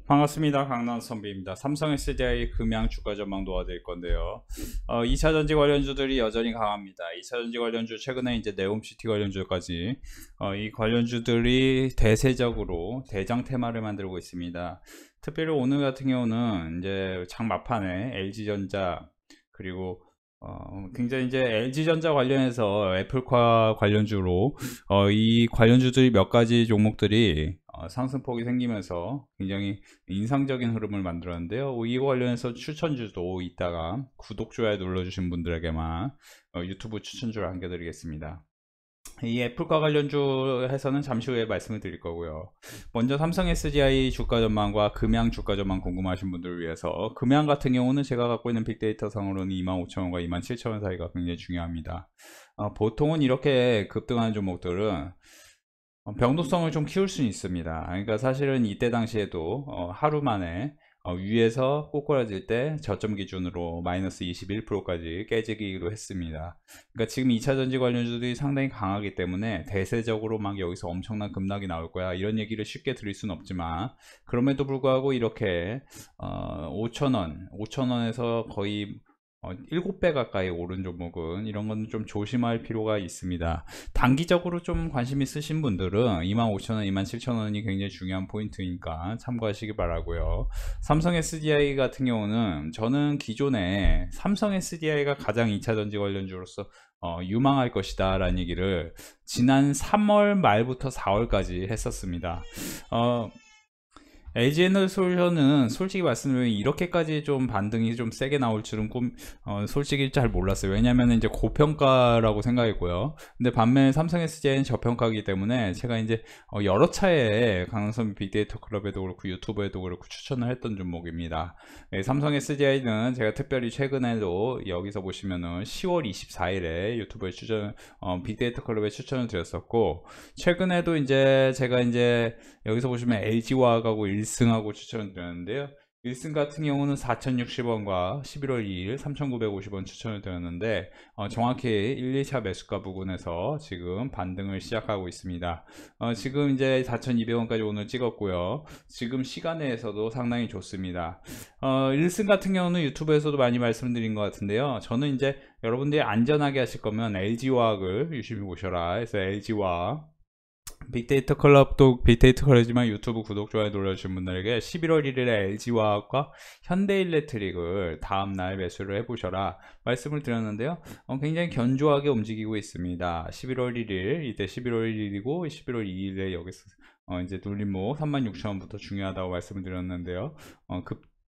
반갑습니다. 강남 선비입니다. 삼성 SDI 금양 주가 전망 도와드릴 건데요. 2차전지 관련주들이 여전히 강합니다. 2차전지 관련주 최근에 이제 네옴시티 관련주까지 이 관련주들이 대세적으로 대장 테마를 만들고 있습니다. 특별히 오늘 같은 경우는 이제 장 막판에 LG전자 그리고 굉장히 이제 LG전자 관련해서 애플과 관련주로 이 관련주들이 몇 가지 종목들이 상승폭이 생기면서 굉장히 인상적인 흐름을 만들었는데요. 이거 관련해서 추천주도 이따가 구독, 좋아요 눌러주신 분들에게만 유튜브 추천주를 안겨드리겠습니다. 이 애플과 관련주 해서는 잠시 후에 말씀을 드릴 거고요. 먼저 삼성 SDI 주가 전망과 금양 주가 전망 궁금하신 분들을 위해서 금양 같은 경우는 제가 갖고 있는 빅데이터 상으로는 25,000원과 27,000원 사이가 굉장히 중요합니다. 보통은 이렇게 급등하는 종목들은 변동성을 좀 키울 수는 있습니다. 그러니까 사실은 이때 당시에도 하루 만에 위에서 꼬꾸라질 때 저점 기준으로 마이너스 21%까지 깨지기로 했습니다. 그러니까 지금 2차전지 관련주들이 상당히 강하기 때문에 대세적으로 막 여기서 엄청난 급락이 나올 거야 이런 얘기를 쉽게 드릴 수는 없지만, 그럼에도 불구하고 이렇게 5,000원에서 거의 7배 가까이 오른 종목은 이런 건 좀 조심할 필요가 있습니다. 단기적으로 좀 관심 있으신 분들은 25,000원, 27,000원이 굉장히 중요한 포인트니까 참고하시기 바라고요. 삼성 SDI 같은 경우는 저는 기존에 삼성 SDI가 가장 2차전지 관련주로서 유망할 것이다 라는 얘기를 지난 3월 말부터 4월까지 했었습니다. LG에너지솔루션은 솔직히 말씀드리면 이렇게까지 좀 반등이 좀 세게 나올 줄은 솔직히 잘 몰랐어요. 왜냐면 이제 고평가라고 생각했고요. 근데 반면 삼성 SDI는 저평가이기 때문에 제가 이제 여러 차례 강남선 빅데이터 클럽에도 그렇고 유튜브에도 그렇고 추천을 했던 종목입니다. 삼성 SDI는 제가 특별히 최근에도 여기서 보시면은 10월 24일에 유튜브에 빅데이터 클럽에 추천을 드렸었고, 최근에도 이제 제가 이제 여기서 보시면 LG화학하고 1승하고 추천을 드렸는데요. 1승 같은 경우는 4,060원과 11월 2일 3,950원 추천을 드렸는데 정확히 1, 2차 매수가 부근에서 지금 반등을 시작하고 있습니다. 지금 이제 4,200원까지 오늘 찍었고요. 지금 시간내에서도 상당히 좋습니다. 1승 같은 경우는 유튜브에서도 많이 말씀드린 것 같은데요. 저는 이제 여러분들이 안전하게 하실 거면 LG화학을 유심히 보셔라 해서 LG화학 빅데이터 클럽도 빅데이터 클럽이지만 유튜브 구독, 좋아요 눌러주신 분들에게 11월 1일에 LG화학과 현대일렉트릭을 다음날 매수를 해보셔라 말씀을 드렸는데요. 굉장히 견조하게 움직이고 있습니다. 11월 1일, 이때 11월 1일이고 11월 2일에 여기서 이제 눌림목 36,000원부터 중요하다고 말씀을 드렸는데요.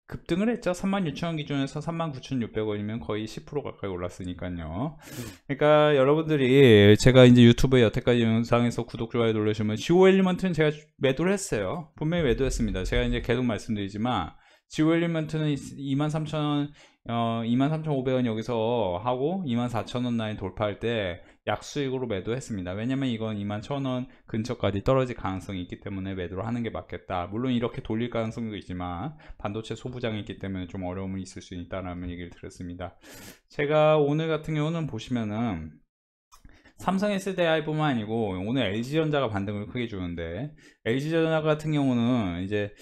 급등을 했죠. 36,000원 기준에서 39,600원이면 거의 10% 가까이 올랐으니까요. 그러니까 여러분들이 제가 이제 유튜브에 여태까지 영상에서 구독, 좋아요 누르시면 지오 엘리먼트는 제가 매도를 했어요. 분명히 매도했습니다. 제가 이제 계속 말씀드리지만 지오 엘리먼트는 23,000원 23,500원 여기서 하고 24,000원 라인 돌파할 때 약수익으로 매도했습니다. 왜냐면 이건 21,000원 근처까지 떨어질 가능성이 있기 때문에 매도를 하는 게 맞겠다. 물론 이렇게 돌릴 가능성도 있지만 반도체 소부장이 있기 때문에 좀 어려움이 있을 수 있다는 얘기를 들었습니다. 제가 오늘 같은 경우는 보시면은 삼성 SDI뿐만 아니고 오늘 LG전자가 반등을 크게 주는데, LG전자 같은 경우는 이제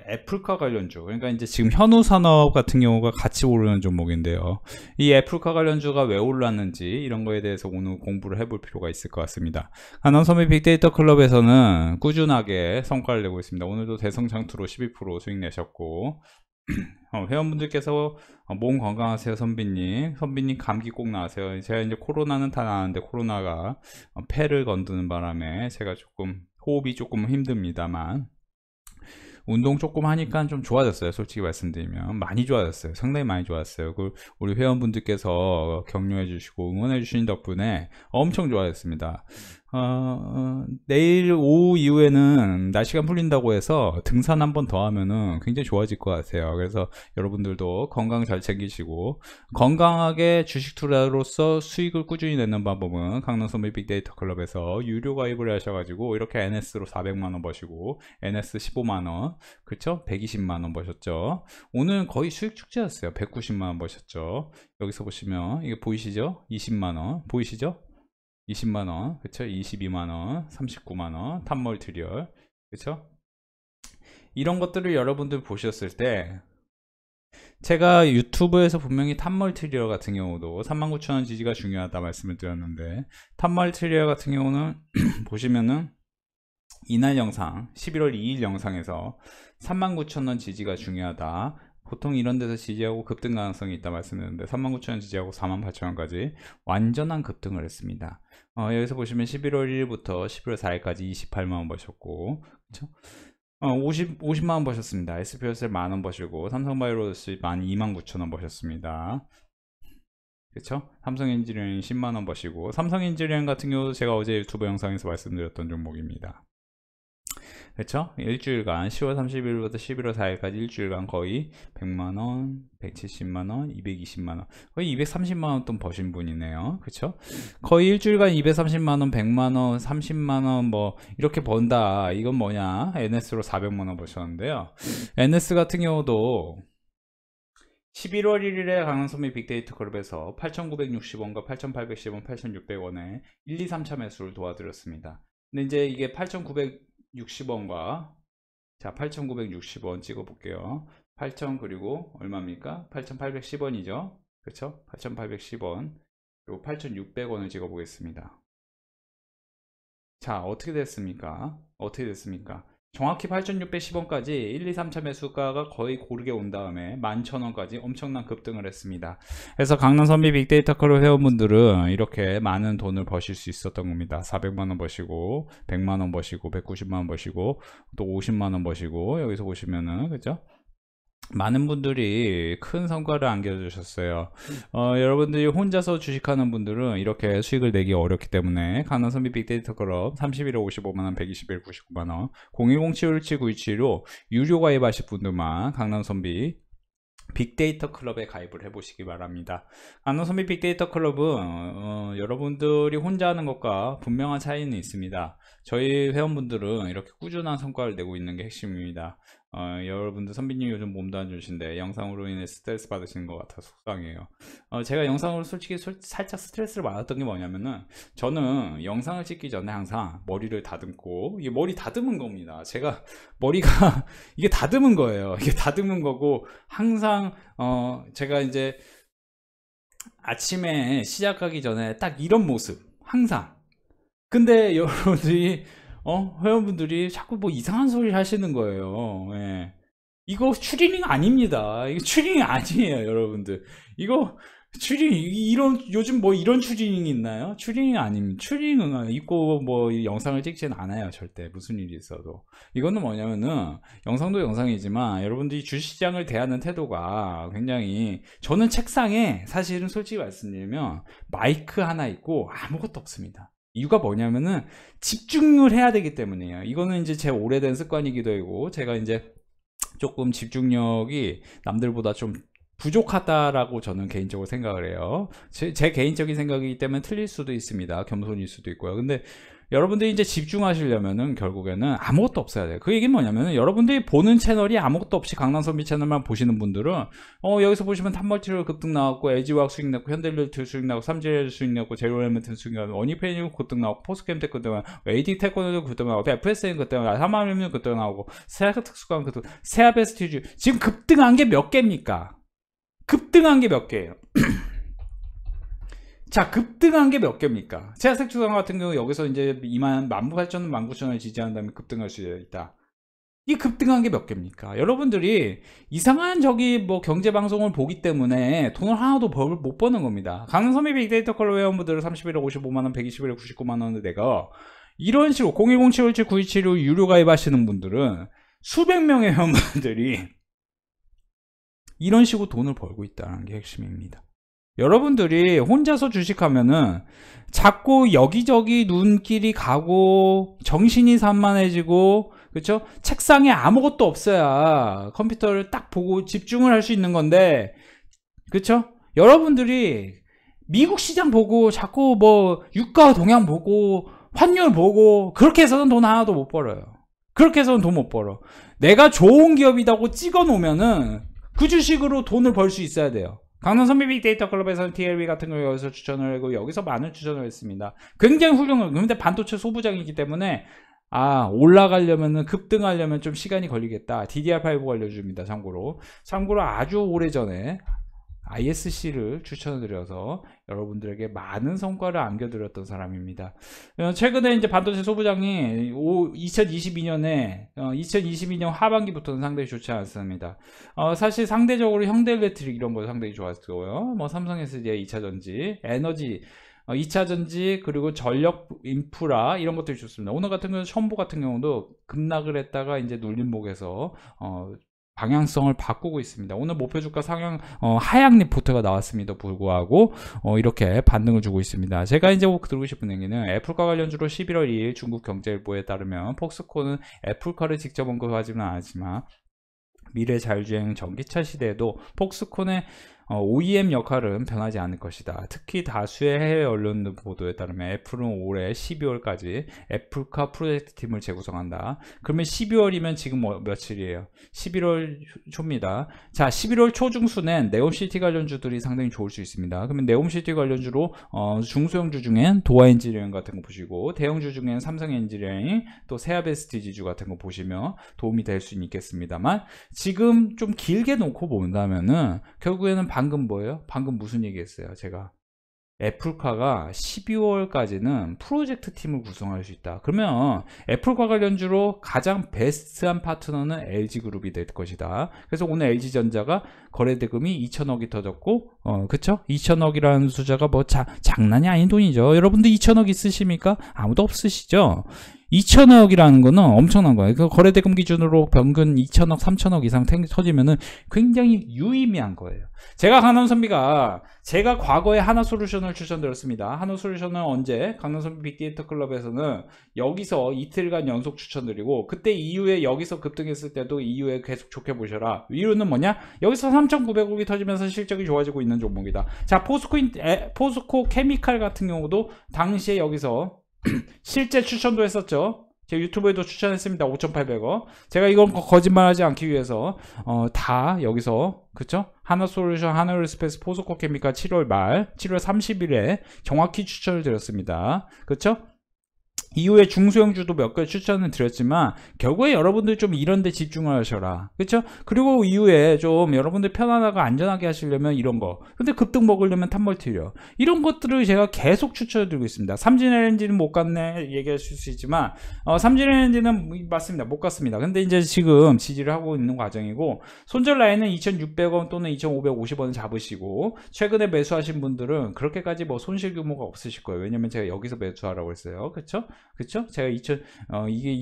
애플카 관련주, 그러니까 이제 지금 현우산업 같은 경우가 같이 오르는 종목인데요. 이 애플카 관련주가 왜 올랐는지 이런 거에 대해서 오늘 공부를 해볼 필요가 있을 것 같습니다. 한원섬의 빅데이터 클럽에서는 꾸준하게 성과를 내고 있습니다. 오늘도 대성장투로 12% 수익 내셨고, 회원분들께서 몸 건강하세요 선비님 감기 꼭 나으세요. 제가 이제 코로나는 다 나았는데 코로나가 폐를 건드는 바람에 제가 조금 호흡이 조금 힘듭니다만 운동 조금 하니까 좀 좋아졌어요. 솔직히 말씀드리면 많이 좋아졌어요. 상당히 많이 좋았어요. 우리 회원분들께서 격려해 주시고 응원해 주시는 덕분에 엄청 좋아졌습니다. 내일 오후 이후에는 날씨가 풀린다고 해서 등산 한 번 더 하면은 굉장히 좋아질 것 같아요. 그래서 여러분들도 건강 잘 챙기시고, 건강하게 주식 투자로서 수익을 꾸준히 내는 방법은 강남선배 빅데이터 클럽에서 유료 가입을 하셔가지고 이렇게 NS로 400만원 버시고 NS 15만원, 그쵸? 120만원 버셨죠. 오늘 거의 수익 축제였어요. 190만원 버셨죠. 여기서 보시면 이게 보이시죠? 20만원 보이시죠? 20만원, 그쵸? 22만원, 39만원, 탑멀티리얼, 그쵸? 이런 것들을 여러분들 보셨을 때 제가 유튜브에서 분명히 탑멀티리어 같은 경우도 39,000원 지지가 중요하다 말씀을 드렸는데, 탑멀티리어 같은 경우는 보시면은 이날 영상 11월 2일 영상에서 39,000원 지지가 중요하다, 보통 이런 데서 지지하고 급등 가능성이 있다 말씀드렸는데 39,000원 지지하고 48,000원까지 완전한 급등을 했습니다. 여기서 보시면 11월 1일부터 11월 4일까지 28만원 버셨고, 그쵸? 50만원 버셨습니다. SPSL 만원 버시고, 삼성바이오로스 12,900원 버셨습니다. 그쵸? 삼성엔지니어링 10만원 버시고, 삼성엔지니어링 같은 경우도 제가 어제 유튜브 영상에서 말씀드렸던 종목입니다. 그쵸? 일주일간 10월 30일부터 11월 4일까지 일주일간 거의 100만원, 170만원, 220만원, 거의 230만원 돈 버신 분이네요. 그쵸? 거의 일주일간 230만원, 100만원, 30만원 뭐 이렇게 번다. 이건 뭐냐? NS로 400만원 버셨는데요. NS 같은 경우도 11월 1일에 강남선미 빅데이터 그룹에서 8,960원과 8,810원, 8,600원에 1, 2, 3차 매수를 도와드렸습니다. 근데 이제 이게 8,960원과 자 8,960원 찍어 볼게요. 8,000 그리고 얼마입니까? 8,810원이죠. 그렇죠? 8,810원 그리고 8,600원을 찍어 보겠습니다. 자, 어떻게 됐습니까? 어떻게 됐습니까? 정확히 8,610원까지 1, 2, 3차 매수가가 거의 고르게 온 다음에 11,000원까지 엄청난 급등을 했습니다. 그래서 강남선미 빅데이터 크루 회원분들은 이렇게 많은 돈을 버실 수 있었던 겁니다. 400만원 버시고, 100만원 버시고, 190만원 버시고, 또 50만원 버시고, 여기서 보시면은, 그죠? 많은 분들이 큰 성과를 안겨주셨어요. 여러분들이 혼자서 주식하는 분들은 이렇게 수익을 내기 어렵기 때문에 강남선미 빅데이터 클럽 30일에 55만원, 120일 99만원, 010-717-9227로 유료 가입하실 분들만 강남선미 빅데이터 클럽에 가입을 해보시기 바랍니다. 강남선미 빅데이터 클럽은 여러분들이 혼자 하는 것과 분명한 차이는 있습니다. 저희 회원분들은 이렇게 꾸준한 성과를 내고 있는 게 핵심입니다. 여러분들 선비님 요즘 몸도 안 좋으신데 영상으로 인해 스트레스 받으시는 것 같아서 속상해요. 제가 영상으로 솔직히 살짝 스트레스를 받았던 게 뭐냐면은, 저는 영상을 찍기 전에 항상 머리를 다듬고, 이게 머리 다듬은 겁니다. 제가 머리가 이게 다듬은 거예요. 이게 다듬은 거고, 항상 제가 이제 아침에 시작하기 전에 딱 이런 모습 항상. 근데 여러분들이 회원분들이 자꾸 뭐 이상한 소리 하시는 거예요. 예. 이거 추리닝 아닙니다. 이거 추리닝 아니에요, 여러분들. 이거 추리닝, 요즘 뭐 이런 추리닝이 있나요? 추리닝 아닙니다. 추리닝은 입고 뭐 영상을 찍진 않아요, 절대. 무슨 일이 있어도. 이거는 뭐냐면은, 영상도 영상이지만, 여러분들이 주시장을 대하는 태도가 굉장히, 저는 책상에 사실은 솔직히 말씀드리면, 마이크 하나 있고 아무것도 없습니다. 이유가 뭐냐면은 집중을 해야 되기 때문이에요. 이거는 이제 제 오래된 습관이기도 하고, 제가 이제 조금 집중력이 남들보다 좀 부족하다라고 저는 개인적으로 생각을 해요. 제 개인적인 생각이기 때문에 틀릴 수도 있습니다. 겸손일 수도 있고요. 근데 여러분들이 이제 집중하시려면은 결국에는 아무것도 없어야 돼요. 그 얘기는 뭐냐면은, 여러분들이 보는 채널이 아무것도 없이 강남선미 채널만 보시는 분들은 여기서 보시면 탑멀티로 급등 나왔고, LG화학 수익 났고, 현대일리트 수익 나고, 삼질 수익 났고, 제로엘멘트 수익 나고, 어니페이닝 급등 나오고, 포스캠텍 급등 나오고, AD 테크노도 급등 나오고, FSN 급등 나오고, 사마리움 급등 나오고, 세아가 특수관 급등, 세아베스티주 지금 급등한 게 몇 개입니까? 급등한 게 몇 개예요? 자, 급등한 게 몇 개입니까? 세아색주상 같은 경우 여기서 이제 18,000원, 19,000원을 지지한 다음에 급등할 수 있다. 이 급등한 게 몇 개입니까? 여러분들이 이상한 뭐 경제방송을 보기 때문에 돈을 하나도 못 버는 겁니다. 강남선미 빅데이터 컬러 회원분들은 30일에 55만원, 120일에 99만원을 내가 이런 식으로 010-717-9276 유료 가입하시는 분들은 수백 명의 회원분들이 이런 식으로 돈을 벌고 있다는 게 핵심입니다. 여러분들이 혼자서 주식하면은 자꾸 여기저기 눈길이 가고 정신이 산만해지고, 그쵸? 책상에 아무것도 없어야 컴퓨터를 딱 보고 집중을 할 수 있는 건데, 그쵸? 여러분들이 미국 시장 보고 자꾸 뭐 유가 동향 보고 환율 보고 그렇게 해서는 돈 하나도 못 벌어요. 그렇게 해서는 돈 못 벌어. 내가 좋은 기업이라고 찍어 놓으면은 그 주식으로 돈을 벌 수 있어야 돼요. 강남선미 빅데이터 클럽에서는 TLB 같은 걸 여기서 추천을 하고, 여기서 많은 추천을 했습니다. 굉장히 훌륭해요. 근데 반도체 소부장이기 때문에 올라가려면은 급등하려면 좀 시간이 걸리겠다. DDR5가 알려줍니다. 참고로 아주 오래전에 ISC를 추천드려서 여러분들에게 많은 성과를 안겨드렸던 사람입니다. 최근에 이제 반도체 소부장이 2022년 하반기부터는 상당히 좋지 않습니다. 사실 상대적으로 현대일렉트릭 이런 거 상당히 좋았고요. 뭐 삼성 SDI 2차전지, 에너지 2차전지, 그리고 전력 인프라 이런 것들이 좋습니다. 오늘 같은 경우는 첨보 같은 경우도 급락을 했다가 이제 눌림목에서 방향성을 바꾸고 있습니다. 오늘 목표 주가 상향 하향 리포트가 나왔음에도 불구하고 이렇게 반등을 주고 있습니다. 제가 이제 들고 싶은 얘기는 애플카 관련주로 11월 2일 중국 경제일보에 따르면 폭스콘은 애플카를 직접 언급하지는 않았지만 미래 자율주행 전기차 시대에도 폭스콘의 OEM 역할은 변하지 않을 것이다. 특히 다수의 해외 언론 보도에 따르면 애플은 올해 12월까지 애플카 프로젝트 팀을 재구성한다. 그러면 12월이면 지금 며칠이에요? 11월 초입니다. 자, 11월 초 중순엔 네옴시티 관련주들이 상당히 좋을 수 있습니다. 그러면 네옴시티 관련주로 중소형주 중엔 도화 엔지니어링 같은 거 보시고, 대형주 중엔 삼성 엔지니어링, 또 세아베스티지주 같은 거 보시면 도움이 될 수는 있겠습니다만, 지금 좀 길게 놓고 본다면은 결국에는 방금 뭐예요? 방금 무슨 얘기 했어요? 제가 애플카가 12월까지는 프로젝트 팀을 구성할 수 있다. 그러면 애플카 관련주로 가장 베스트한 파트너는 LG그룹이 될 것이다. 그래서 오늘 LG전자가 거래대금이 2천억이 터졌고, 그쵸? 2천억이라는 숫자가 뭐 장난이 아닌 돈이죠. 여러분들 2천억 있으십니까? 아무도 없으시죠? 2천억이라는 거는 엄청난 거예요. 그 거래대금 기준으로 평균 2천억, 3천억 이상 터지면은 굉장히 유의미한 거예요. 제가 강남선비가 제가 과거에 하나솔루션을 추천드렸습니다. 하나솔루션은 언제? 강남선비 빅데이터 클럽에서는 여기서 이틀간 연속 추천드리고, 그때 이후에 여기서 급등했을 때도 이후에 계속 좋게 보셔라. 이유는 뭐냐? 여기서 3,900억이 터지면서 실적이 좋아지고 있는 종목이다. 자, 포스코 케미칼 같은 경우도 당시에 여기서 실제 추천도 했었죠. 제 유튜브에도 추천했습니다. 5,800원. 제가 이건 거짓말하지 않기 위해서 다 여기서, 그쵸? 하나솔루션, 하나올스페이스, 포스코 케미칼 7월 말 7월 30일에 정확히 추천을 드렸습니다. 그쵸? 이후에 중소형주도 몇 개 추천을 드렸지만 결국에 여러분들 좀 이런 데 집중을 하셔라. 그쵸? 그리고 이후에 좀 여러분들 편안하고 안전하게 하시려면 이런 거, 근데 급등 먹으려면 탑멀티요. 이런 것들을 제가 계속 추천을 드리고 있습니다. 삼진LNG는 못 갔네 얘기하실 수 있지만 삼진LNG는 맞습니다. 못 갔습니다. 근데 이제 지금 지지를 하고 있는 과정이고, 손절 라인은 2,600원 또는 2,550원 잡으시고, 최근에 매수하신 분들은 그렇게까지 뭐 손실 규모가 없으실 거예요. 왜냐면 제가 여기서 매수하라고 했어요. 그쵸? 그쵸? 제가 이게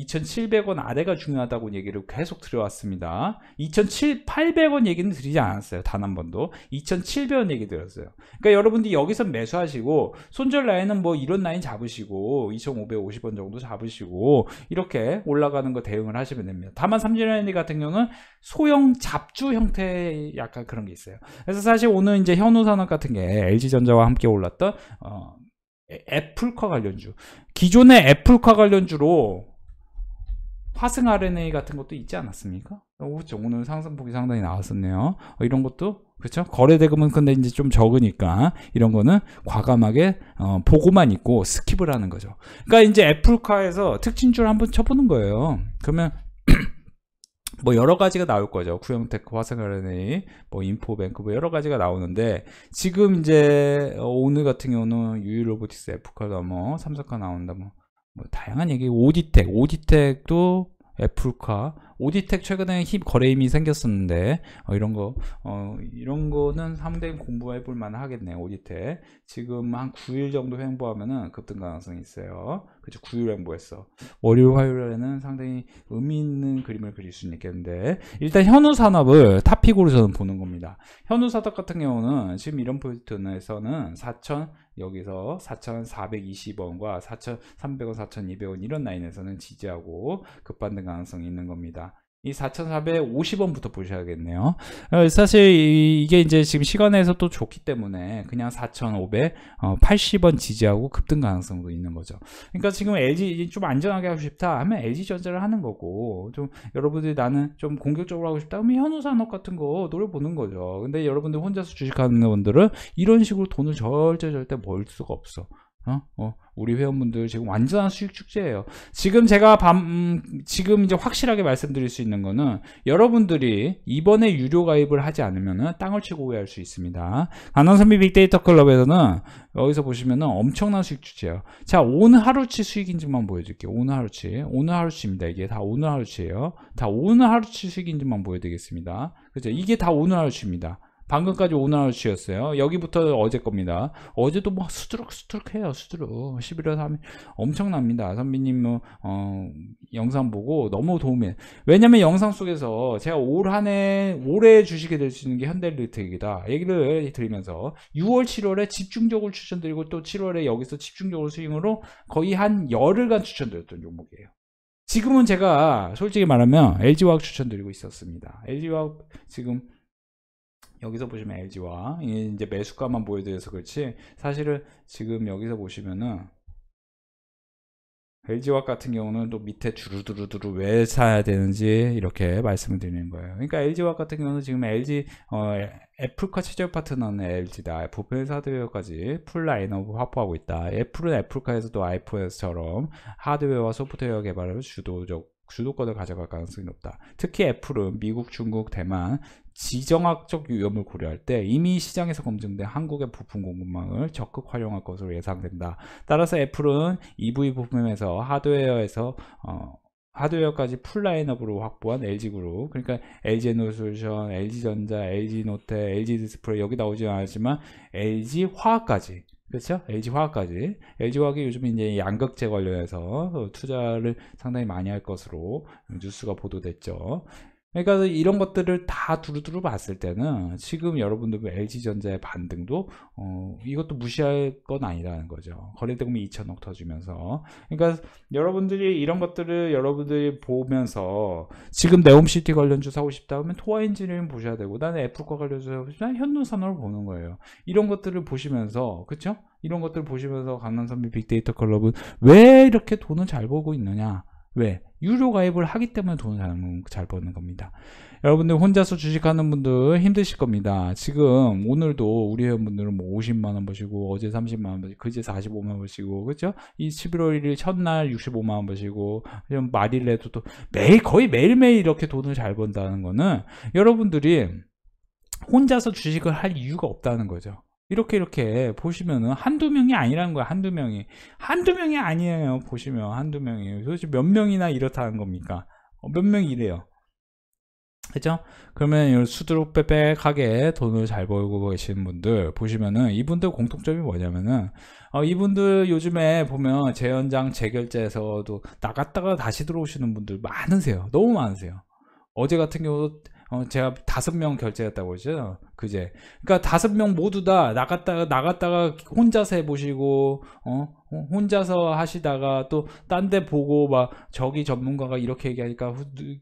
2,700원 아래가 중요하다고 얘기를 계속 드려왔습니다. 2,800원 얘기는 드리지 않았어요. 단 한 번도. 2,700원 얘기 드렸어요. 그러니까 여러분들이 여기서 매수하시고, 손절 라인은 뭐 이런 라인 잡으시고 2,550원 정도 잡으시고 이렇게 올라가는 거 대응을 하시면 됩니다. 다만 삼진LNG 같은 경우는 소형 잡주 형태의 약간 그런 게 있어요. 그래서 사실 오늘 이제 현우산업 같은 게 LG전자와 함께 올랐던 애플카 관련주, 기존의 애플카 관련주로 화승 RNA 같은 것도 있지 않았습니까? 그렇죠. 오늘 상승폭이 상당히 나왔었네요. 이런 것도, 그렇죠? 거래대금은 근데 이제 좀 적으니까 이런 거는 과감하게 보고만 있고 스킵을 하는 거죠. 그러니까 이제 애플카에서 특징주를 한번 쳐보는 거예요. 그러면 뭐 여러 가지가 나올 거죠. 쿠형테크, 화성 RNA, 뭐 인포뱅크, 뭐 여러 가지가 나오는데, 지금 이제 오늘 같은 경우는 유유로보틱스, 애플카 넘어 삼성카 나온다, 뭐 다양한 얘기. 오디텍도 애플카, 오디텍 최근에 거래 힘이 생겼었는데 이런 거는 상당히 공부해 볼 만 하겠네요. 오디텍 지금 한 9일 정도 횡보하면은 급등 가능성이 있어요. 그죠? 9일 횡보했어. 월요일 화요일에는 상당히 의미 있는 그림을 그릴 수 있겠는데, 일단 현우산업을 탑픽으로 저는 보는 겁니다. 현우산업 같은 경우는 지금 이런 포지션에서는 여기서 4,420원과 4,300원, 4,200원 이런 라인에서는 지지하고 급반등 가능성이 있는 겁니다. 이 4,450원부터 보셔야겠네요. 사실 이게 이제 지금 시간에서 또 좋기 때문에 그냥 4,580원 지지하고 급등 가능성도 있는 거죠. 그러니까 지금 LG 좀 안전하게 하고 싶다 하면 LG전자를 하는 거고, 좀 여러분들이 나는 좀 공격적으로 하고 싶다 하면 현우산업 같은 거 노려보는 거죠. 근데 여러분들 혼자서 주식하는 분들은 이런 식으로 돈을 절대 벌 수가 없어. 우리 회원분들 지금 완전한 수익 축제예요. 지금 제가 지금 이제 확실하게 말씀드릴 수 있는 거는 여러분들이 이번에 유료 가입을 하지 않으면은 땅을 치고 후회할 수 있습니다. 가능선비 빅데이터 클럽에서는 여기서 보시면은 엄청난 수익 축제예요. 자, 오늘 하루치 수익인지만 보여드릴게요. 오늘 하루치입니다. 이게 다 오늘 하루치예요. 다 오늘 하루치 수익인지만 보여드리겠습니다. 그죠? 이게 다 오늘 하루치입니다. 방금까지 오늘 하루치였어요. 여기부터 어제 겁니다. 어제도 뭐 수두룩해요. 수두룩. 11월 3일 엄청납니다. 선비님 영상 보고 너무 도움이. 왜냐면 영상 속에서 제가 올 한해 올해 주식이 될 수 있는 게 현대리테크이다 얘기를 드리면서 6월 7월에 집중적으로 추천드리고 또 7월에 여기서 집중적으로 스윙으로 거의 한 열흘간 추천드렸던 종목이에요. 지금은 제가 솔직히 말하면 LG화학 추천드리고 있었습니다. LG화학 지금 여기서 보시면 LG화 이제 매수가만 보여드려서 그렇지 사실은 지금 여기서 보시면은 LG화학 같은 경우는 또 밑에 두루두루 왜 사야 되는지 이렇게 말씀을 드리는 거예요. 그러니까 LG화학 같은 경우는 지금 LG 애플과 최적 파트너는 LG다. 부품에서 하드웨어까지 풀 라인업을 확보하고 있다. 애플은 애플카에서도 아이폰에서처럼 하드웨어와 소프트웨어 개발을 주도권을 가져갈 가능성이 높다. 특히 애플은 미국, 중국, 대만 지정학적 위험을 고려할 때 이미 시장에서 검증된 한국의 부품 공급망을 적극 활용할 것으로 예상된다. 따라서 애플은 EV 부품에서 하드웨어까지 풀 라인업으로 확보한 LG그룹, 그러니까 LG에너지솔루션, LG전자, LG노태, LG디스플레이 여기 나오지 않았지만 LG화학까지, 그렇죠? LG화학까지. LG화학이 요즘 이제 양극재 관련해서 투자를 상당히 많이 할 것으로 뉴스가 보도됐죠. 그러니까 이런 것들을 다 두루두루 봤을 때는 지금 여러분들 LG전자의 반등도 이것도 무시할 건 아니라는 거죠. 거래대금이 2천억 터지면서. 그러니까 여러분들이 이런 것들을 여러분들이 보면서 지금 네옴시티 관련주 사고 싶다 하면 토아엔지니어링 보셔야 되고 나는 애플과 관련주 사고 싶다 하면 현노산업을 보는 거예요. 이런 것들을 보시면서, 그쵸? 이런 것들을 보시면서 강남선비 빅데이터 클럽은 왜 이렇게 돈을 잘 벌고 있느냐? 왜? 유료 가입을 하기 때문에 돈을 잘 버는 겁니다. 여러분들 혼자서 주식하는 분들 힘드실 겁니다. 지금 오늘도 우리 회원분들은 뭐 50만원 버시고 어제 30만원 버시고 그제 45만원 버시고, 그죠? 이 11월 1일 첫날 65만원 버시고 말일에도 또 거의 매일매일 이렇게 돈을 잘 번다는 거는 여러분들이 혼자서 주식을 할 이유가 없다는 거죠. 이렇게 보시면은 한두 명이 아니라는 거야. 한두 명이 아니에요. 보시면 한두 명이에요. 도대체 몇 명이나 이렇다는 겁니까? 몇 명이 이래요. 그죠? 그러면 수두룩 빽빽하게 돈을 잘 벌고 계시는 분들 보시면은 이분들 공통점이 뭐냐면은 이분들 요즘에 보면 재연장 재결제에서도 나갔다가 다시 들어오시는 분들 많으세요. 너무 많으세요. 어제 같은 경우도 제가 5명 결제했다고 했죠. 그제. 그러니까 5명 모두 다 나갔다가 혼자서 해보시고, 혼자서 하시다가 또 딴 데 보고 막 저기 전문가가 이렇게 얘기하니까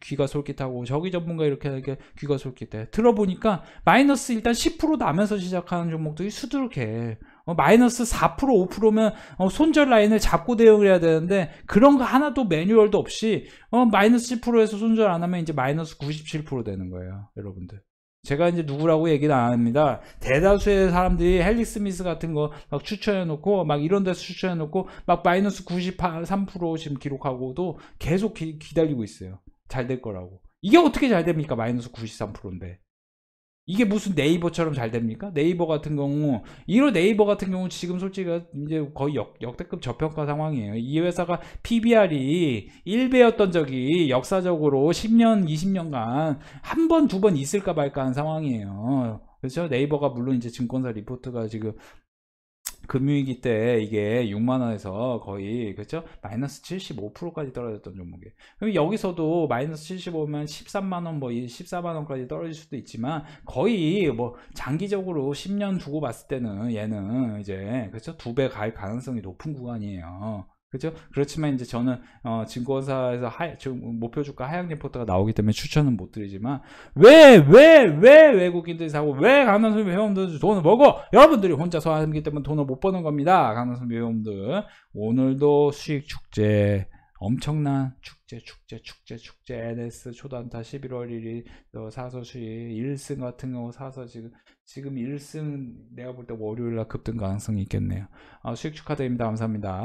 귀가 솔깃하고 저기 전문가 이렇게 하니까 귀가 솔깃해. 들어보니까 마이너스 일단 10% 나면서 시작하는 종목들이 수두룩해. 마이너스 4% 5%면 손절 라인을 잡고 대응을 해야 되는데 그런 거 하나도 매뉴얼도 없이 마이너스 10%에서 손절 안 하면 이제 마이너스 97% 되는 거예요. 여러분들. 제가 이제 누구라고 얘기는 안 합니다. 대다수의 사람들이 헬릭 스미스 같은 거 막 추천해놓고 막 이런 데서 추천해놓고 막 마이너스 93% 지금 기록하고도 계속 기다리고 있어요. 잘 될 거라고. 이게 어떻게 잘 됩니까? 마이너스 93%인데. 이게 무슨 네이버처럼 잘 됩니까? 네이버 같은 경우 지금 솔직히 이제 거의 역대급 저평가 상황이에요. 이 회사가 PBR이 1배였던 적이 역사적으로 10년, 20년간 한 번, 두 번 있을까 말까 한 상황이에요. 그렇죠? 네이버가 물론 이제 증권사 리포트가 지금 금융위기 때 이게 6만원에서 거의, 그렇죠? 마이너스 75%까지 떨어졌던 종목이에요. 그럼 여기서도 마이너스 75면 13만원, 뭐 14만원까지 떨어질 수도 있지만 거의 뭐 장기적으로 10년 두고 봤을 때는 얘는 이제, 그렇죠? 2배 갈 가능성이 높은 구간이에요. 그죠? 그렇지만 이제 저는 증권사에서 목표 주가 하향 리포트가 나오기 때문에 추천은 못 드리지만 왜 외국인들이 사고 왜 강남선비 회원들 돈을 벌고 여러분들이 혼자서 하기 때문에 돈을 못 버는 겁니다. 강남선비 회원들 오늘도 수익 축제 엄청난 축제 NS 초단타 11월 1일 사서 수익 1승 같은 경우 사서 지금 1승 내가 볼 때 월요일날 급등 가능성이 있겠네요. 수익 축하드립니다. 감사합니다.